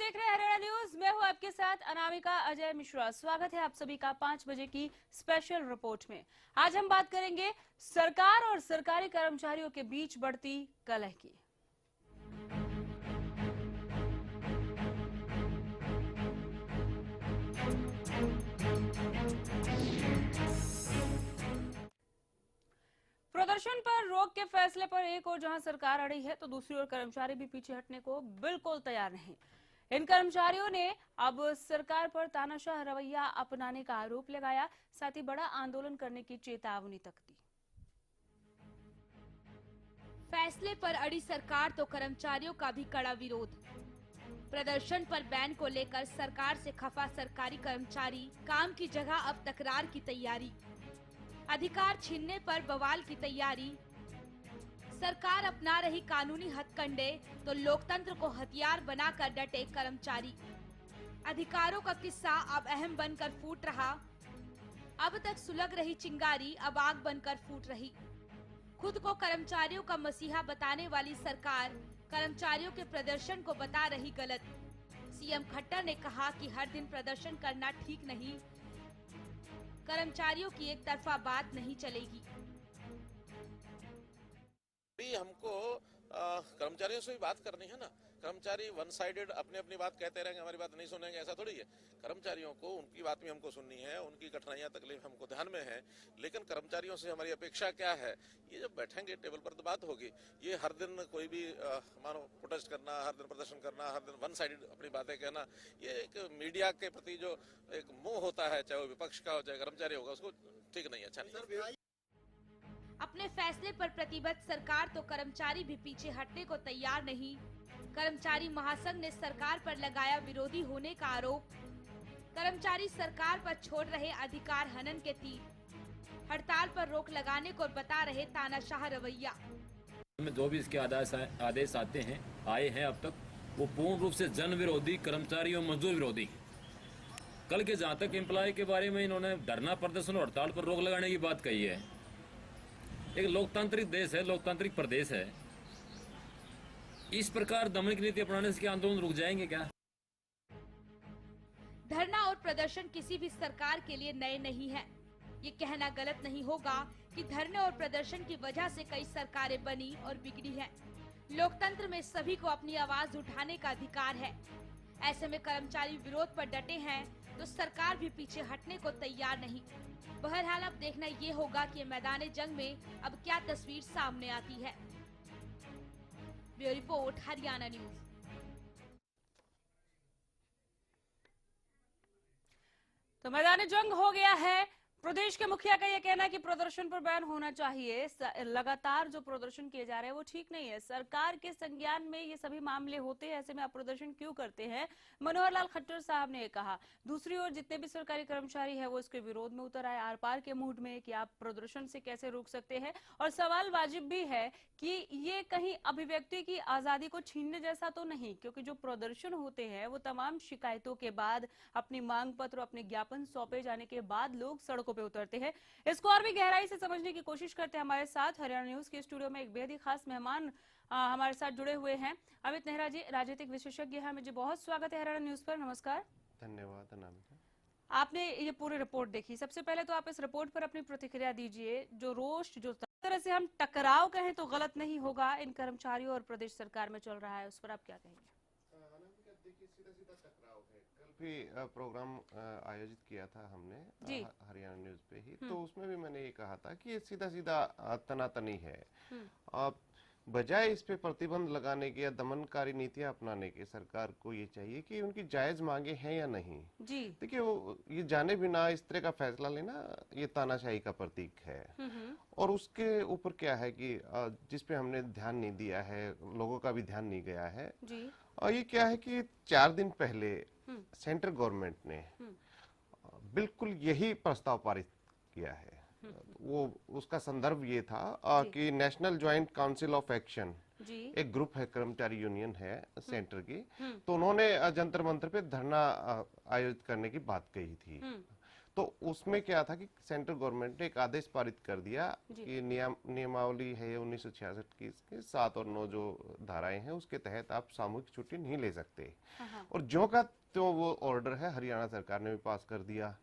देख रहे हैं हरियाणा न्यूज। मैं हूं आपके साथ अनामिका अजय मिश्रा। स्वागत है आप सभी का 5 बजे की स्पेशल रिपोर्ट में। आज हम बात करेंगे सरकार और सरकारी कर्मचारियों के बीच बढ़ती कलह की। प्रदर्शन पर रोक के फैसले पर एक ओर जहां सरकार अड़ी है तो दूसरी ओर कर्मचारी भी पीछे हटने को बिल्कुल तैयार नहीं। इन कर्मचारियों ने अब सरकार पर तानाशाह रवैया अपनाने का आरोप लगाया, साथ ही बड़ा आंदोलन करने की चेतावनी तक दी। फैसले पर अड़ी सरकार तो कर्मचारियों का भी कड़ा विरोध। प्रदर्शन पर बैन को लेकर सरकार से खफा सरकारी कर्मचारी, काम की जगह अब तकरार की तैयारी। अधिकार छीनने पर बवाल की तैयारी। सरकार अपना रही कानूनी हथकंडे तो लोकतंत्र को हथियार बनाकर डटे कर्मचारी। अधिकारों का किस्सा अब अहम बनकर फूट रहा। अब तक सुलग रही चिंगारी अब आग बनकर फूट रही। खुद को कर्मचारियों का मसीहा बताने वाली सरकार कर्मचारियों के प्रदर्शन को बता रही गलत। सीएम खट्टर ने कहा कि हर दिन प्रदर्शन करना ठीक नहीं, कर्मचारियों की एक तरफा बात नहीं चलेगी। हमको कर्मचारियों से भी बात करनी है ना। कर्मचारी वन साइडेड अपनी अपनी बात कहते रहेंगे, हमारी बात नहीं सुनेंगे, ऐसा थोड़ी है। कर्मचारियों को उनकी बात भी हमको सुननी है, उनकी कठिनाइयां तकलीफ हमको ध्यान में है। लेकिन कर्मचारियों से हमारी अपेक्षा क्या है, ये जब बैठेंगे टेबल पर तो बात होगी। ये हर दिन कोई भी मानो प्रोटेस्ट करना, हर दिन प्रदर्शन करना, हर दिन वन साइडेड अपनी बातें कहना, ये एक मीडिया के प्रति जो एक मोह होता है, चाहे वो विपक्ष का हो चाहे कर्मचारी होगा, उसको ठीक नहीं, अच्छा नहीं। अपने फैसले पर प्रतिबद्ध सरकार तो कर्मचारी भी पीछे हटने को तैयार नहीं। कर्मचारी महासंघ ने सरकार पर लगाया विरोधी होने का आरोप। कर्मचारी सरकार पर छोड़ रहे अधिकार हनन के तीर। हड़ताल पर रोक लगाने को बता रहे तानाशाह रवैया। जो भी इसके आदेश आते हैं, आए हैं अब तक, वो पूर्ण रूप से जन विरोधी, कर्मचारी और मजदूर विरोधी। कल के जहाँ तक एम्प्लॉय के बारे में इन्होंने धरना प्रदर्शन और हड़ताल पर रोक लगाने की बात कही है। एक लोकतांत्रिक देश है, लोकतांत्रिक प्रदेश है, इस प्रकार दमन की नीति अपनाने से आंदोलन रुक जाएंगे क्या? धरना और प्रदर्शन किसी भी सरकार के लिए नए नहीं है। ये कहना गलत नहीं होगा कि धरने और प्रदर्शन की वजह से कई सरकारें बनी और बिगड़ी हैं। लोकतंत्र में सभी को अपनी आवाज उठाने का अधिकार है। ऐसे में कर्मचारी विरोध पर डटे हैं तो सरकार भी पीछे हटने को तैयार नहीं। बहरहाल अब देखना ये होगा कि मैदान जंग में अब क्या तस्वीर सामने आती है। Bureau report, Haryana news. तो मैदान जंग हो गया है। प्रदेश के मुखिया का यह कहना है कि प्रदर्शन पर बैन होना चाहिए। लगातार जो प्रदर्शन किए जा रहे हैं वो ठीक नहीं है। सरकार के संज्ञान में ये सभी मामले होते हैं, ऐसे में आप प्रदर्शन क्यों करते हैं, मनोहर लाल खट्टर साहब ने कहा। दूसरी ओर जितने भी सरकारी कर्मचारी हैं वो इसके विरोध में उतर आए, आर पार के मूड में कि आप प्रदर्शन से कैसे रोक सकते हैं। और सवाल वाजिब भी है कि ये कहीं अभिव्यक्ति की आजादी को छीनने जैसा तो नहीं, क्योंकि जो प्रदर्शन होते हैं वो तमाम शिकायतों के बाद, अपनी मांग पत्र, अपने ज्ञापन सौंपे जाने के बाद लोग सड़कों पे उतरते हैं। इसको और भी गहराई से समझने की कोशिश करते हैं। हमारे साथ हरियाणा न्यूज के स्टूडियो में एक बेहद ही खास मेहमान हमारे साथ जुड़े हुए हैं। अमित नेहरा जी, राजनीतिक विशेषज्ञ हैं। अमित जी, बहुत स्वागत है हरियाणा न्यूज पर। नमस्कार। धन्यवाद अनामिका। आपने ये पूरी रिपोर्ट देखी, सबसे पहले तो आप इस रिपोर्ट पर अपनी प्रतिक्रिया दीजिए। जो रोष, जो तरह से हम टकराव कहें तो गलत नहीं होगा, इन कर्मचारियों और प्रदेश सरकार में चल रहा है, उस पर आप क्या कहेंगे? भी प्रोग्राम आयोजित किया था हमने हरियाणा न्यूज पे ही, तो उसमें भी मैंने ये कहा था कि ये सीधा सीधा तनातनी है। बजाय इस पे प्रतिबंध लगाने के या दमनकारी नीतियां अपनाने के सरकार को ये चाहिए कि उनकी जायज मांगे हैं या नहीं। जी देखिए, वो ये जाने बिना इस तरह का फैसला लेना ये तानाशाही का प्रतीक है। और उसके ऊपर क्या है कि जिस पे हमने ध्यान नहीं दिया है, लोगों का भी ध्यान नहीं गया है जी। और ये क्या है कि 4 दिन पहले सेंट्रल गवर्नमेंट ने बिल्कुल यही प्रस्ताव पारित किया है। वो उसका संदर्भ ये था कि national joint council of action, एक ग्रुप है, कर्मचारी यूनियन है सेंटर की, तो उन्होंने जंतर मंतर पे धरना आयोजित करने की बात कही थी। तो उसमें क्या था कि सेंट्रल गवर्नमेंट ने एक आदेश पारित कर दिया कि नियमावली है 1966 की, इसके 7 और 9 जो धाराएं हैं उसके तहत आप सामूहिक छुट्टी नहीं ले सकते। और ज्यों का तो वो ऑर्डर है हरियाणा सरकार ने भी पास कर दिया।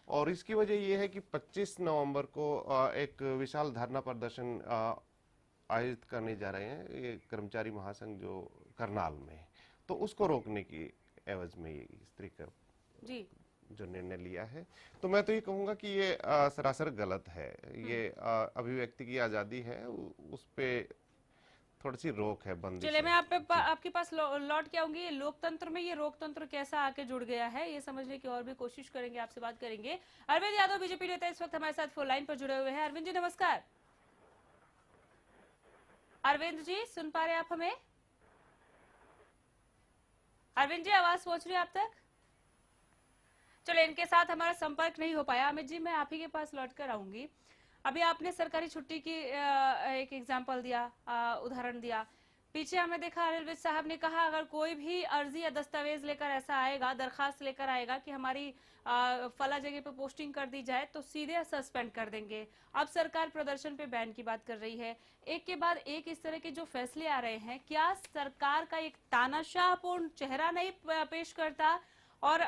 और इसकी वजह ये है कि 25 नवंबर को एक विशाल धरना प्रदर्शन आयोजित करने जा रहे हैं ये कर्मचारी महासंघ जो करनाल में, तो उसको रोकने की एवज में ये इस तरीके जी जो निर्णय लिया है। तो मैं तो ये कहूंगा कि ये सरासर गलत है। ये अभिव्यक्ति की आजादी है, उस पे थोड़ी सी रोक है, बंदिश चलिए है। मैं आपके पास लौट के आऊंगी। लोकतंत्र में ये रोकतंत्र कैसा आके जुड़ गया है ये समझने की और भी कोशिश करेंगे, आपसे बात करेंगे। अरविंद यादव बीजेपी नेता इस वक्त हमारे साथ फोन लाइन पर जुड़े हुए हैं। अरविंद जी नमस्कार। अरविंद जी सुन पा रहे हैं आप हमें? अरविंद जी आवाज पहुंच रही है आप तक? चलो इनके साथ हमारा संपर्क नहीं हो पाया। अमित जी मैं आप ही के पास लौट कर आऊंगी। अभी आपने सरकारी छुट्टी की एक एग्जांपल दिया, उदाहरण दिया। पीछे हमें देखा रेलवे साहब ने कहा अगर कोई भी अर्जी या दस्तावेज लेकर ऐसा आएगा, दरखास्त लेकर आएगा कि हमारी फला जगह पे पोस्टिंग कर दी जाए तो सीधे सस्पेंड कर देंगे। अब सरकार प्रदर्शन पे बैन की बात कर रही है। एक के बाद एक इस तरह के जो फैसले आ रहे हैं, क्या सरकार का एक तानाशाहपूर्ण चेहरा नहीं पेश करता? और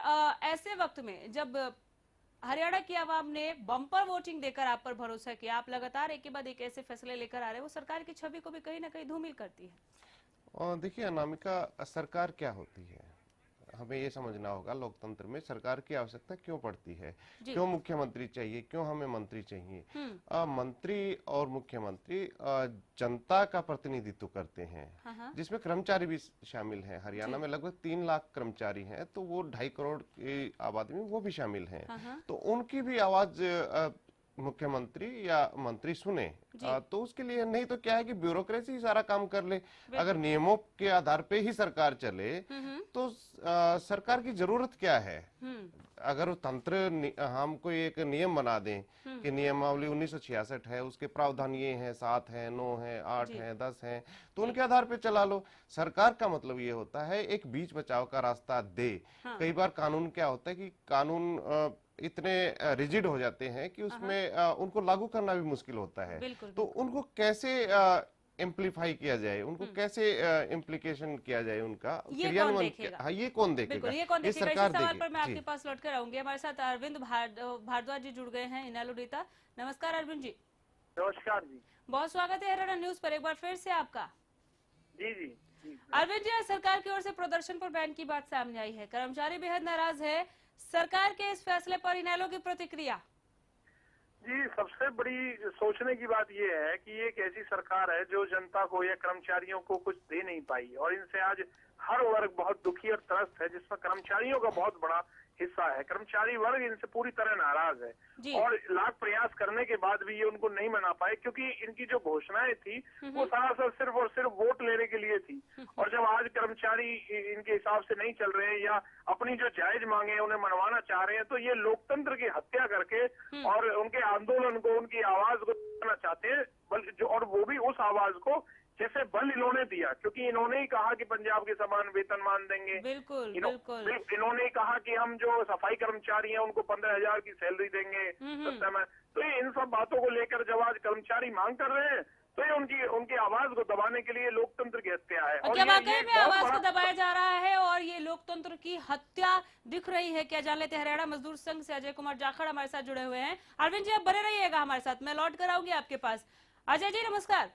ऐसे वक्त में जब हरियाणा की आवाम ने बम्पर वोटिंग देकर आप पर भरोसा किया, आप लगातार एक के बाद एक ऐसे फैसले लेकर आ रहे हैं, वो सरकार की छवि को भी कहीं ना कहीं धूमिल करती है। और देखिए अनामिका, सरकार क्या होती है हमें ये समझना होगा। लोकतंत्र में सरकार की आवश्यकता क्यों पड़ती है, क्यों मुख्यमंत्री चाहिए, क्यों हमें मंत्री चाहिए। मंत्री और मुख्यमंत्री जनता का प्रतिनिधित्व करते हैं, जिसमें कर्मचारी भी शामिल हैं। हरियाणा में लगभग 3 लाख कर्मचारी हैं, तो वो 2.5 करोड़ की आबादी में वो भी शामिल हैं। तो उनकी भी आवाज मुख्यमंत्री या मंत्री सुने। तो उसके लिए नहीं तो क्या है कि ब्यूरोक्रेसी ही सारा काम कर ले। अगर नियमों के आधार पे ही सरकार चले तो सरकार की जरूरत क्या है। अगर तंत्र हम कोई एक नियम बना दें कि नियमावली 1966 है, उसके प्रावधान ये हैं, 7 हैं, 9 हैं, 8 हैं, 10 हैं, तो उनके आधार पे चला लो। सरकार का मतलब ये होता है एक बीच बचाव का रास्ता दे। कई बार कानून क्या होता है कि कानून इतने रिजिड हो जाते हैं कि उसमें उनको लागू करना भी मुश्किल होता है। तो उनको कैसे एम्पलीफाई किया जाए, उनको कैसे इम्प्लीकेशन किया जाए, उनका क्रियान्वयन। हाँ, ये कौन देखेगा? ये सरकार देखेगी। सवाल पर मैं आपके पास लौट कर आऊंगी। हमारे साथ अरविंद भारद्वाज जी जुड़ गए हैं, इनेलो नेता। नमस्कार अरविंद जी। नमस्कार जी, बहुत स्वागत है हरियाणा न्यूज पर एक बार फिर से आपका। जी जी जी। अरविंद जी, सरकार की ओर से प्रदर्शन पर बैन की बात सामने आई है, कर्मचारी बेहद नाराज है। सरकार के इस फैसले पर इनेलो की प्रतिक्रिया? जी, सबसे बड़ी सोचने की बात यह है कि एक ऐसी सरकार है जो जनता को या कर्मचारियों को कुछ दे नहीं पाई, और इनसे आज हर वर्ग बहुत दुखी और त्रस्त है, जिसमें कर्मचारियों का बहुत बड़ा हिस्सा है। कर्मचारी वर्ग इनसे पूरी तरह नाराज है और लाख प्रयास करने के बाद भी ये उनको नहीं मना पाए, क्योंकि इनकी जो घोषणाएं थी वो सरासर सिर्फ और सिर्फ वोट लेने के लिए थी। और जब आज कर्मचारी इनके हिसाब से नहीं चल रहे हैं या अपनी जो जायज मांगे हैं उन्हें मनवाना चाह रहे हैं, तो ये लोकतंत्र की हत्या करके और उनके आंदोलन को, उनकी आवाज को करना चाहते हैं। और वो भी उस आवाज को जैसे बल इन्होंने दिया, क्योंकि इन्होंने ही कहा कि पंजाब के समान वेतनमान देंगे। बिल्कुल, इन्होंने ही कहा कि हम जो सफाई कर्मचारी हैं उनको 15,000 की सैलरी देंगे सस्ते में। तो ये इन सब बातों को लेकर जब आज कर्मचारी मांग कर रहे हैं तो ये उनकी आवाज को दबाने के लिए लोकतंत्र की हत्या है। और क्या वाकई में आवाज को दबाया जा रहा है और ये लोकतंत्र की हत्या दिख रही है क्या? जान लेते हैं हरियाणा मजदूर संघ से अजय कुमार जाखड़ हमारे साथ जुड़े हुए हैं। अरविंद जी आप बने रहिएगा हमारे साथ, मैं लौट कर आऊंगी आपके पास। अजय जी नमस्कार।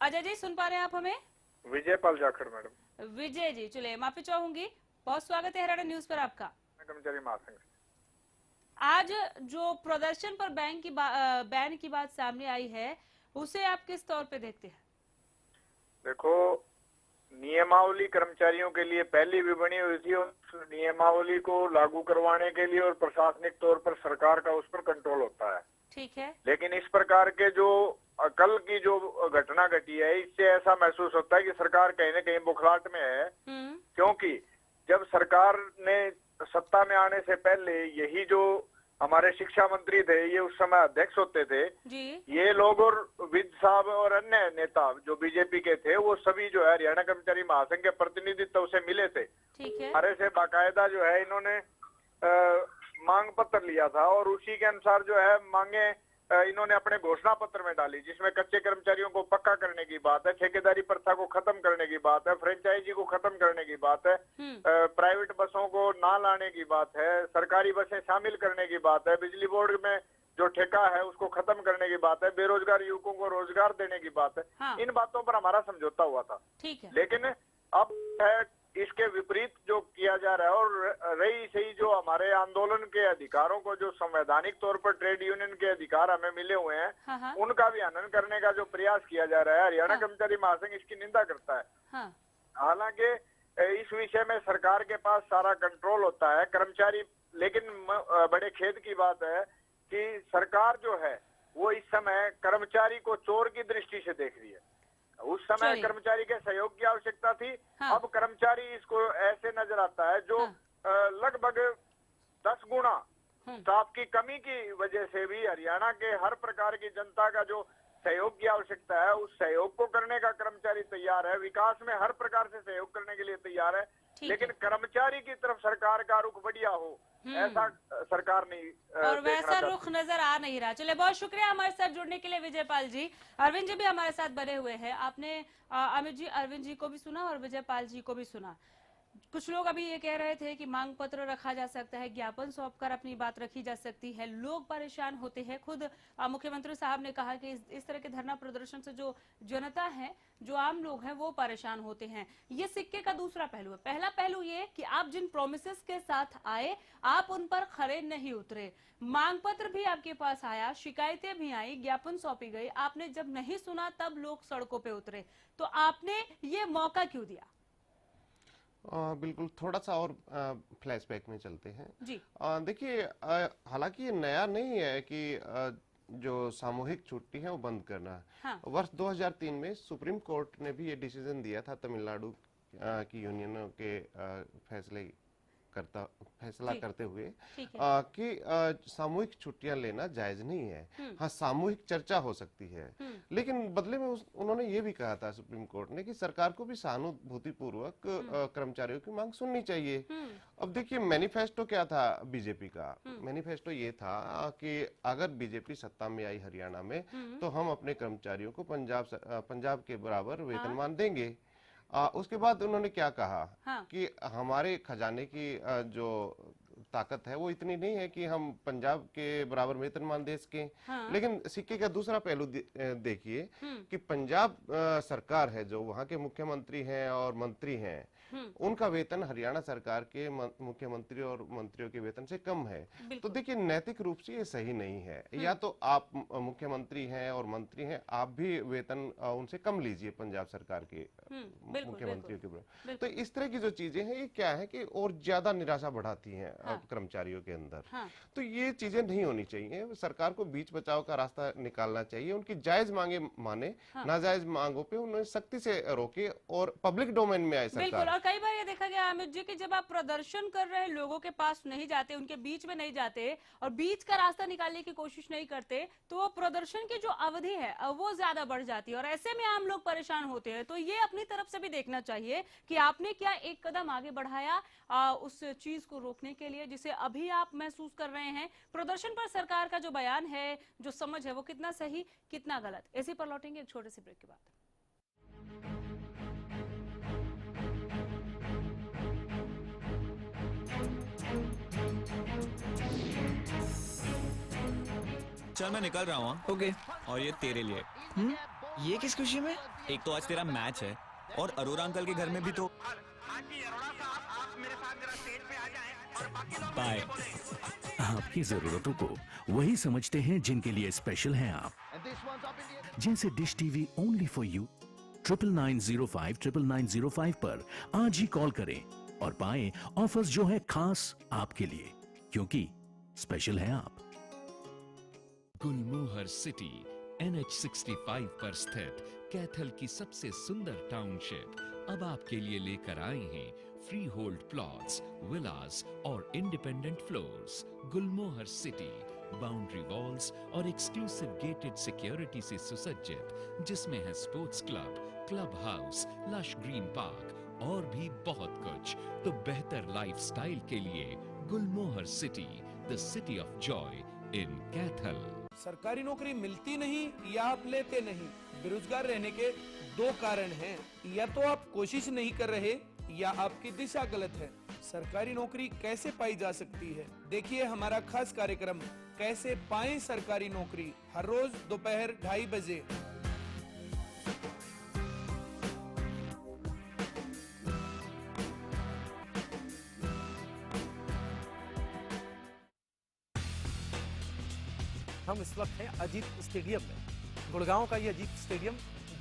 अजय जी सुन पा रहे हैं आप हमें? विजय पाल जाखड़ मैडम। विजय जी चलिए माफी चाहूंगी, बहुत स्वागत है हरियाणा न्यूज पर आपका। कर्मचारी महासंघ। आज जो प्रदर्शन पर बैन की बात सामने आई है उसे आप किस तौर पे देखते हैं? देखो, नियमावली कर्मचारियों के लिए पहले भी बनी हुई थी, और नियमावली को लागू करवाने के लिए और प्रशासनिक तौर पर सरकार का उस पर कंट्रोल होता है। ठीक है, लेकिन इस प्रकार के जो कल की जो घटना घटी है, इससे ऐसा महसूस होता है कि सरकार कहीं न कहीं बुखलाहट में है। क्योंकि जब सरकार ने सत्ता में आने से पहले यही जो हमारे शिक्षा मंत्री थे, ये उस समय अध्यक्ष होते थे जी। ये लोग और विद साहब और अन्य नेता जो बीजेपी के थे, वो सभी जो है हरियाणा कर्मचारी महासंघ के प्रतिनिधित्व से मिले थे। ठीक है, हमारे से बाकायदा जो है इन्होंने मांग पत्र लिया था और उसी के अनुसार जो है मांगे इन्होंने अपने घोषणा पत्र में डाली, जिसमें कच्चे कर्मचारियों को पक्का करने की बात है, ठेकेदारी प्रथा को खत्म करने की बात है, फ्रेंचाइजी को खत्म करने की बात है, प्राइवेट बसों को ना लाने की बात है, सरकारी बसें शामिल करने की बात है, बिजली बोर्ड में जो ठेका है उसको खत्म करने की बात है, बेरोजगार युवकों को रोजगार देने की बात है। हाँ। इन बातों पर हमारा समझौता हुआ था। ठीक है। लेकिन अब है इसके विपरीत जो किया जा रहा है, और रही सही जो हमारे आंदोलन के अधिकारों को, जो संवैधानिक तौर पर ट्रेड यूनियन के अधिकार हमें मिले हुए हैं, हाँ। उनका भी हनन करने का जो प्रयास किया जा रहा है, हरियाणा कर्मचारी महासंघ इसकी निंदा करता है। हाँ। हालांकि इस विषय में सरकार के पास सारा कंट्रोल होता है, कर्मचारी, लेकिन बड़े खेद की बात है कि सरकार जो है वो इस समय कर्मचारी को चोर की दृष्टि से देख रही है। उस समय कर्मचारी के सहयोग की आवश्यकता थी। हाँ। अब कर्मचारी इसको ऐसे नजर आता है जो लगभग 10 गुना स्टाफ की कमी की वजह से भी हरियाणा के हर प्रकार की जनता का जो सहयोग की आवश्यकता है, उस सहयोग को करने का कर्मचारी तैयार है, विकास में हर प्रकार से सहयोग करने के लिए तैयार है। लेकिन कर्मचारी की तरफ सरकार का रुख बढ़िया हो, ऐसा सरकार नहीं और वैसा रुख नजर आ नहीं रहा। चलिए, बहुत शुक्रिया हमारे साथ जुड़ने के लिए विजयपाल जी। अरविंद जी भी हमारे साथ बने हुए हैं। आपने अमित जी, अरविंद जी को भी सुना और विजयपाल जी को भी सुना। कुछ लोग अभी ये कह रहे थे कि मांग पत्र रखा जा सकता है, ज्ञापन सौंपकर अपनी बात रखी जा सकती है। लोग परेशान होते हैं। खुद मुख्यमंत्री साहब ने कहा कि इस तरह के धरना प्रदर्शन से जो जनता है, जो आम लोग हैं, वो परेशान होते हैं। ये सिक्के का दूसरा पहलू है। पहला पहलू ये कि आप जिन प्रोमिसेस के साथ आए, आप उन पर खरे नहीं उतरे। मांग पत्र भी आपके पास आया, शिकायतें भी आई, ज्ञापन सौंपी गई, आपने जब नहीं सुना तब लोग सड़कों पे उतरे। तो आपने ये मौका क्यों दिया? बिल्कुल, थोड़ा सा और फ्लैशबैक में चलते हैं जी। देखिए, हालांकि ये नया नहीं है कि जो सामूहिक छुट्टी है वो बंद करना। हाँ। वर्ष 2003 में सुप्रीम कोर्ट ने भी ये डिसीजन दिया था तमिलनाडु की यूनियनों के फैसला करते हुए कि सामूहिक छुट्टियां लेना जायज नहीं है। हाँ, सामूहिक चर्चा हो सकती है, लेकिन बदले में उन्होंने ये भी कहा था सुप्रीम कोर्ट ने कि सरकार को भी सहानुभूतिपूर्वक कर्मचारियों की मांग सुननी चाहिए। अब देखिए, मैनिफेस्टो क्या था बीजेपी का? मैनिफेस्टो ये था कि अगर बीजेपी सत्ता में आई हरियाणा में तो हम अपने कर्मचारियों को पंजाब के बराबर वेतनमान देंगे। उसके बाद उन्होंने क्या कहा? हाँ। कि हमारे खजाने की जो ताकत है वो इतनी नहीं है कि हम पंजाब के बराबर वेतनमान दे सकें। हाँ। लेकिन सिक्के का दूसरा पहलू देखिए कि पंजाब सरकार है, जो वहाँ के मुख्यमंत्री हैं और मंत्री हैं, उनका वेतन हरियाणा सरकार के मुख्यमंत्री और मंत्रियों के वेतन से कम है। तो देखिए, नैतिक रूप से ये सही नहीं है। या तो आप मुख्यमंत्री हैं और मंत्री हैं, आप भी वेतन उनसे कम लीजिए पंजाब सरकार के मुख्यमंत्रियों के बराबर। तो इस तरह की जो चीजें हैं, ये क्या है कि और ज्यादा निराशा बढ़ाती हैं कर्मचारियों के अंदर। तो ये चीजें नहीं होनी चाहिए। सरकार को बीच बचाव का रास्ता निकालना चाहिए। उनकी जायज मांगे माने, नाजायज मांगों पे उन्हें सख्ती से रोके और पब्लिक डोमेन में आए सरकार। और कई बार ये देखा गया अमित जी कि जब आप प्रदर्शन कर रहे लोगों के पास नहीं जाते, उनके बीच में नहीं जाते और बीच का रास्ता निकालने की कोशिश नहीं करते, तो वो प्रदर्शन की जो अवधि है वो ज्यादा बढ़ जाती है और ऐसे में आम लोग परेशान होते हैं। तो ये अपनी तरफ से भी देखना चाहिए कि आपने क्या एक कदम आगे बढ़ाया उस चीज को रोकने के लिए जिसे अभी आप महसूस कर रहे हैं। प्रदर्शन पर सरकार का जो बयान है, जो समझ है, वो कितना सही कितना गलत, इसी पर लौटेंगे एक छोटे से ब्रेक के बाद। चल, मैं निकल रहा हूँ। ओके। और ये तेरे लिए। ये किस खुशी में? एक तो आज तेरा मैच है और अरोरा अंकल के घर में भी तो। बाय। आपकी जरूरतों को वही समझते हैं जिनके लिए स्पेशल हैं आप। जैसे dish TV only for you. 9905 9905 पर आज ही कॉल करें और पाएं ऑफर्स जो है खास आपके लिए, क्योंकि स्पेशल हैं आप। गुलमोहर सिटी NH65 पर स्थित कैथल की सबसे सुंदर टाउनशिप अब आपके लिए लेकर आए हैं फ्री होल्ड प्लॉट्स, विलास और इंडिपेंडेंट फ्लोर्स। गुलमोहर सिटी बाउंड्री वॉल्स और एक्सक्लूसिव गेटेड सिक्योरिटी से सुसज्जित, जिसमें है sports club, club house, lush green park और भी बहुत कुछ। तो बेहतर लाइफस्टाइल के लिए गुलमोहर city the city of joy in Kaithal. सरकारी नौकरी मिलती नहीं या आप लेते नहीं। बेरोजगार रहने के दो कारण हैं, या तो आप कोशिश नहीं कर रहे या आपकी दिशा गलत है। सरकारी नौकरी कैसे पाई जा सकती है, देखिए हमारा खास कार्यक्रम कैसे पाएं सरकारी नौकरी, हर रोज दोपहर 2:30 बजे। हम इस वक्त हैं अजीत स्टेडियम में। गुड़गांव का ये अजीत स्टेडियम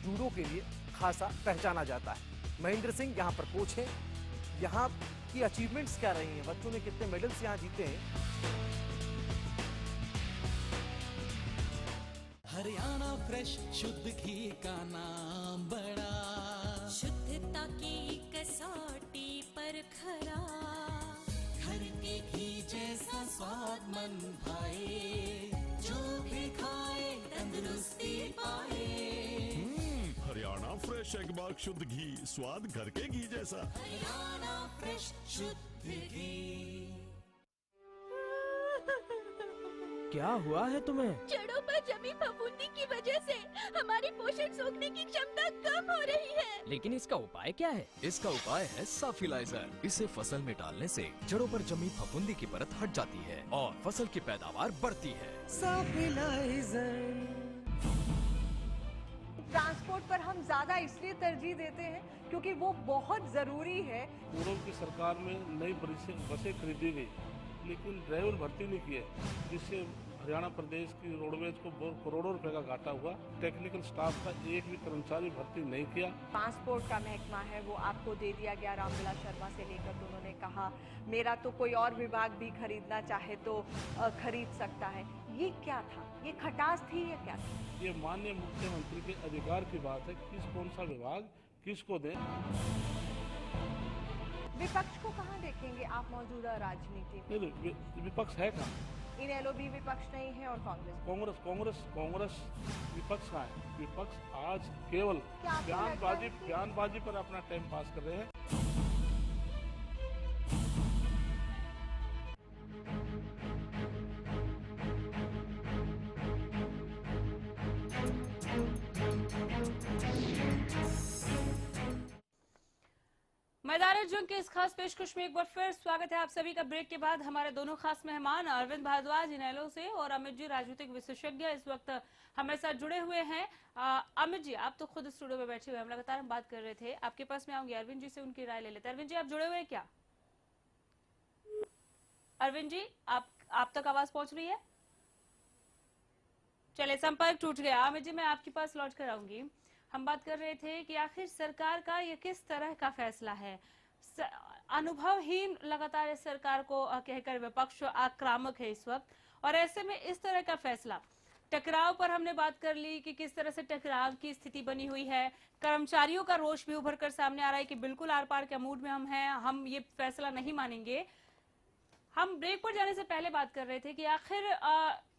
जूडो के लिए खासा पहचाना जाता है। महेंद्र सिंह यहाँ पर कोच हैं। यहाँ की अचीवमेंट्स क्या रही हैं, बच्चों ने कितने मेडल्स यहाँ जीते हैं। हरियाणा फ्रेश शुद्ध घी का नाम बड़ा, शुद्धता की कसौटी पर खरा, घर के घी जैसा स्वाद मन भाए, जो भी खाए तंदुरुस्ती पाए। हरियाणा फ्रेश एगमार्क शुद्ध घी, स्वाद घर के घी जैसा। हरियाणा फ्रेश शुद्ध घी। क्या हुआ है तुम्हें? जड़ों पर जमी फफूंदी की वजह से हमारी पोषण सोखने की क्षमता कम हो रही है। लेकिन इसका उपाय क्या है? इसका उपाय है साफिलाइजर। इसे फसल में डालने से जड़ों पर जमी फफूंदी की परत हट जाती है और फसल की पैदावार बढ़ती है। साफिलाइजर। ट्रांसपोर्ट पर हम ज्यादा इसलिए तरजीह देते हैं क्योंकि वो बहुत जरूरी है। पूर्व की सरकार में नई बसें खरीदी गई, लेकिन ड्राइवर भर्ती नहीं किए, जिससे हरियाणा प्रदेश की रोडवेज को करोड़ों रुपए का घाटा हुआ। टेक्निकल स्टाफ का एक भी कर्मचारी भर्ती नहीं किया। ट्रांसपोर्ट का महकमा है वो आपको दे दिया गया रामविलास शर्मा से लेकर, तो उन्होंने कहा मेरा तो कोई और विभाग भी खरीदना चाहे तो खरीद सकता है। ये क्या था? ये खटास थी या क्या था? ये माननीय मुख्यमंत्री के अधिकार की बात है, कौन सा विभाग किसको दें। विपक्ष को कहाँ देखेंगे आप मौजूदा राजनीति में? नहीं, विपक्ष है कहाँ? इनेलो भी विपक्ष नहीं है और कांग्रेस विपक्ष कहाँ है? विपक्ष आज केवल बयानबाजी पर अपना टाइम पास कर रहे हैं। मैदान जंग के इस खास पेशकश में एक बार फिर स्वागत है आप सभी का। ब्रेक के बाद हमारे दोनों खास मेहमान अरविंद भारद्वाज इनेलो से और अमित जी राजनीतिक विशेषज्ञ इस वक्त हमारे साथ जुड़े हुए हैं। अमित जी, आप तो खुद स्टूडियो में बैठे हुए, हम लगातार हम बात कर रहे थे, आपके पास में आऊंगी। अरविंद जी से उनकी राय ले लेते हैं। अरविंद जी, आप जुड़े हुए हैं क्या? अरविंद जी, आप तक आवाज पहुंच रही है? चलिए, संपर्क टूट गया। अमित जी, मैं आपके पास लौट कर आऊंगी। हम बात कर रहे थे कि आखिर सरकार का ये किस तरह का फैसला है। अनुभवहीन लगातार इस सरकार को कहकर विपक्ष आक्रामक है इस वक्त, और ऐसे में इस तरह का फैसला, टकराव पर हमने बात कर ली कि किस तरह से टकराव की स्थिति बनी हुई है। कर्मचारियों का रोष भी उभर कर सामने आ रहा है कि बिल्कुल आर पार के मूड में हम हैं, हम ये फैसला नहीं मानेंगे। हम ब्रेक पर जाने से पहले बात कर रहे थे कि आखिर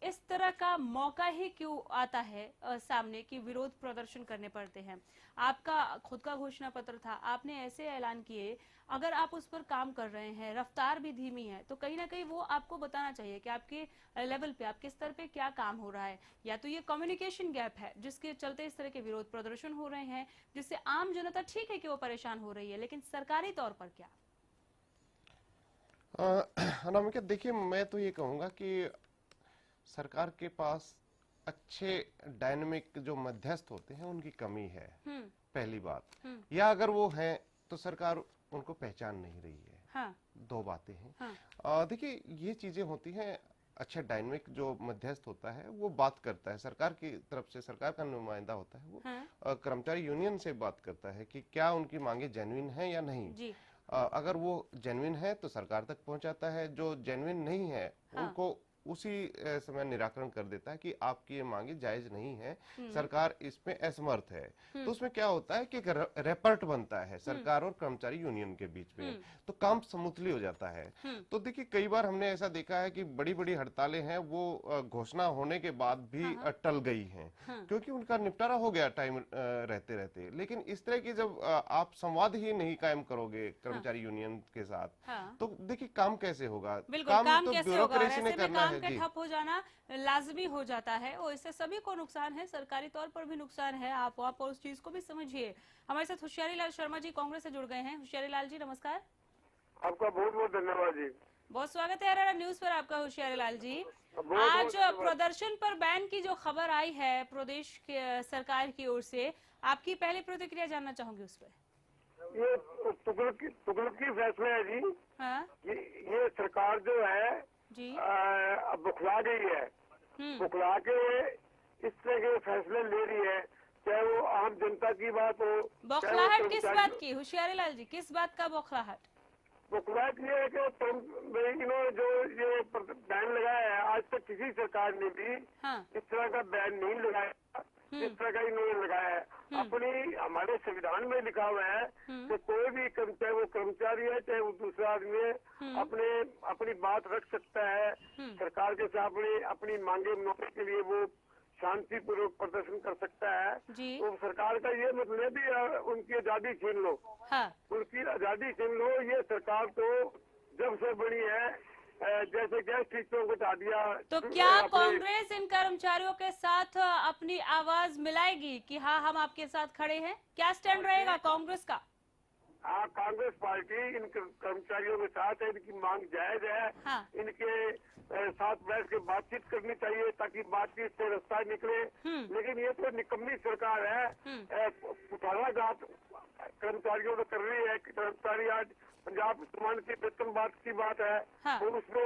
इस तरह का मौका ही क्यों आता है सामने कि विरोध प्रदर्शन करने पड़ते हैं। आपका खुद का घोषणा पत्र था, आपने ऐसे ऐलान किए, अगर आप उस पर काम कर रहे हैं, रफ्तार भी धीमी है, तो कहीं ना कहीं वो आपको बताना चाहिए कि आपके लेवल पे, आपके स्तर पे क्या काम हो रहा है। या तो ये कम्युनिकेशन गैप है जिसके चलते इस तरह के विरोध प्रदर्शन हो रहे हैं, जिससे आम जनता ठीक है कि वो परेशान हो रही है, लेकिन सरकारी तौर पर क्या? अनामिका, देखिए, मैं तो ये कहूंगा कि सरकार के पास अच्छे डायनेमिक जो मध्यस्थ होते हैं उनकी कमी है, पहली बात। या अगर वो हैं तो सरकार उनको पहचान नहीं रही है। हाँ। दो बातें हैं। देखिए, ये चीजें होती हैं। अच्छा डायनेमिक जो मध्यस्थ होता है वो बात करता है, सरकार की तरफ से सरकार का नुमाइंदा होता है, वो कर्मचारी यूनियन से बात करता है कि क्या उनकी मांगे जेन्युइन है या नहीं जी। अगर वो जेन्युइन है तो सरकार तक पहुंचाता है, जो जेन्युइन नहीं है उनको उसी समय निराकरण कर देता है कि आपकी ये मांगे जायज नहीं है, सरकार इसमें असमर्थ है। तो उसमें क्या होता है कि एक रेपर्ट बनता है सरकार और कर्मचारी यूनियन के बीच में, तो काम स्मूथली हो जाता है। तो देखिए कई बार हमने ऐसा देखा है कि बड़ी बड़ी हड़तालें हैं वो घोषणा होने के बाद भी टल गई हैं, क्योंकि उनका निपटारा हो गया टाइम रहते रहते। लेकिन इस तरह की जब आप संवाद ही नहीं कायम करोगे कर्मचारी यूनियन के साथ, तो देखिए काम कैसे होगा? काम तो कैसे होगा? ब्यूरोक्रेसी ने करना काम है के जी। ठप हो जाना लाजमी हो जाता है और इससे सभी को नुकसान है, सरकारी तौर पर भी नुकसान है। आप उस चीज को भी समझिए। हमारे साथ होशियारी लाल शर्मा जी कांग्रेस से जुड़ गए हैं। होशियारी लाल जी नमस्कार। आपका बहुत बहुत धन्यवाद जी। बहुत स्वागत है हरियाणा न्यूज पर आपका होशियारी लाल जी। आज प्रदर्शन पर बैन की जो खबर आई है प्रदेश के सरकार की ओर से, आपकी पहली प्रतिक्रिया जानना चाहूंगी उस पर। ये तुगलकी फैसले है जी। हाँ? ये सरकार जो है जी बुखला गई है, बुखला के इस तरह के फैसले ले रही है, चाहे वो आम जनता की बात हो। बौखलाहट किस बात की होशियारी लाल जी, किस बात का बौखलाहट? बुखलाहट ये है कि इन्होंने जो ये बैन लगाया है, आज तक किसी सरकार ने भी इस तरह का बैन नहीं लगाया जिस तरह का इन्होंने लगाया है। अपनी हमारे संविधान में लिखा हुआ है कि कोई भी चाहे वो कर्मचारी है चाहे वो दूसरा आदमी है, अपनी बात रख सकता है सरकार के सामने, अपनी मांगे मनाने के लिए वो शांतिपूर्वक प्रदर्शन कर सकता है। तो सरकार का ये मतलब भी उनकी आजादी छीन लो, उनकी आजादी छीन लो। ये सरकार तो जब से बनी है जैसे गैस टीचरों को हटा दिया। तो क्या कांग्रेस इन कर्मचारियों के साथ अपनी आवाज मिलाएगी कि हाँ हम आपके साथ खड़े हैं? क्या स्टैंड रहेगा कांग्रेस का? हाँ, कांग्रेस पार्टी इन कर्मचारियों के साथ है, इनकी मांग जायज है। इनके साथ बैठ के बातचीत करनी चाहिए ताकि बातचीत से रास्ता निकले। लेकिन ये तो निकम्मी सरकार है, कुठाराघात कर्मचारियों को कर रही है। कर्मचारी आज पंजाब समान की वेतन बात की बात है, तो उसमें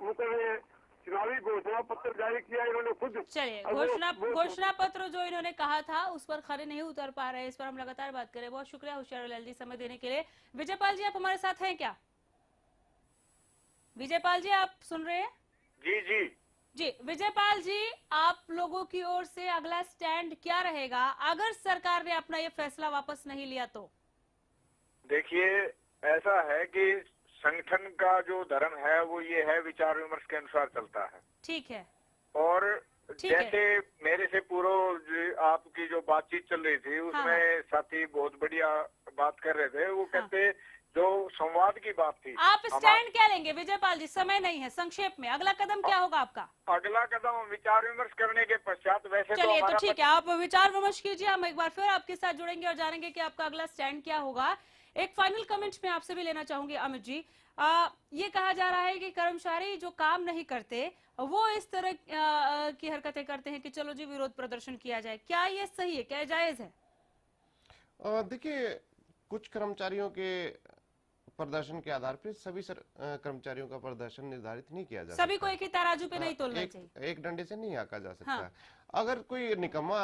मुकर चुनावी घोषणा पत्र जारी किया इन्होंने खुद। चलिए घोषणा पत्र जो इन्होंने कहा था उस पर खरे नहीं उतर पा रहे, इस पर हम लगातार बात करें। बहुत शुक्रिया होशियारी लाल जी समय देने के लिए। विजयपाल जी आप हमारे साथ हैं क्या? विजयपाल जी आप सुन रहे हैं? जी जी जी विजयपाल जी, आप लोगों की ओर से अगला स्टैंड क्या रहेगा अगर सरकार ने अपना ये फैसला वापस नहीं लिया तो? देखिए ऐसा है कि संगठन का जो धर्म है वो ये है विचार विमर्श के अनुसार चलता है। ठीक है। और जैसे मेरे से पूर्व आपकी जो बातचीत चल रही थी उसमें साथी बहुत बढ़िया बात कर रहे थे। वो कहते जो संवाद की बात थी। आप स्टैंड क्या लेंगे विजयपाल जी? समय नहीं है, संक्षेप में अगला कदम क्या होगा आपका? अगला कदम विचार विमर्श करने के पश्चात वैसे चलिए तो ठीक है, आप विचार विमर्श कीजिए, हम एक बार फिर आपके साथ जुड़ेंगे और जानेंगे कि आपका अगला स्टैंड क्या होगा। एक फाइनल कमेंट में आपसे भी लेना चाहूंगी अमित जी। ये कहा जा रहा है कि कर्मचारी जो काम नहीं करते वो इस तरह की हरकतें करते हैं कि चलो जी विरोध प्रदर्शन किया जाए, क्या ये सही है, क्या जायज है? देखिए कुछ कर्मचारियों के प्रदर्शन के आधार पर सभी कर्मचारियों का प्रदर्शन निर्धारित नहीं किया जा सकता। सभी को एक ही तराजू पे नहीं तोलना चाहिए, एक डंडे से नहीं आका जा सकता। अगर कोई निकम्मा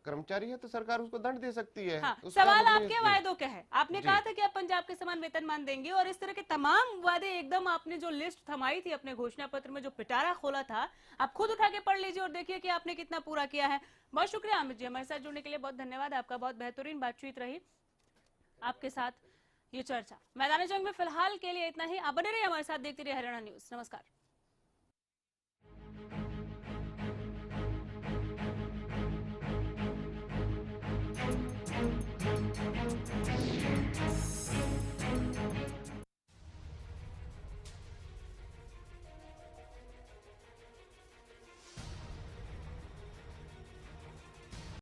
कर्मचारी है तो सरकार उसको दंड दे सकती है। सवाल आपके वायदों के है। आपने कहा था कि आप पंजाब के समान वेतनमान देंगे और इस तरह के तमाम वादे एकदम आपने जो लिस्ट थमाई थी अपने घोषणा पत्र में, जो पिटारा खोला था, आप खुद उठा के पढ़ लीजिए और देखिए कि आपने कितना पूरा किया है। बहुत शुक्रिया अमित जी, हमारे साथ जुड़ने के लिए बहुत धन्यवाद। आपका बहुत बेहतरीन बातचीत रही आपके साथ ये चर्चा। मैदानी जंग में फिलहाल के लिए इतना ही। आप बने रहिए हमारे साथ, देखते रहिए हरियाणा न्यूज। नमस्कार।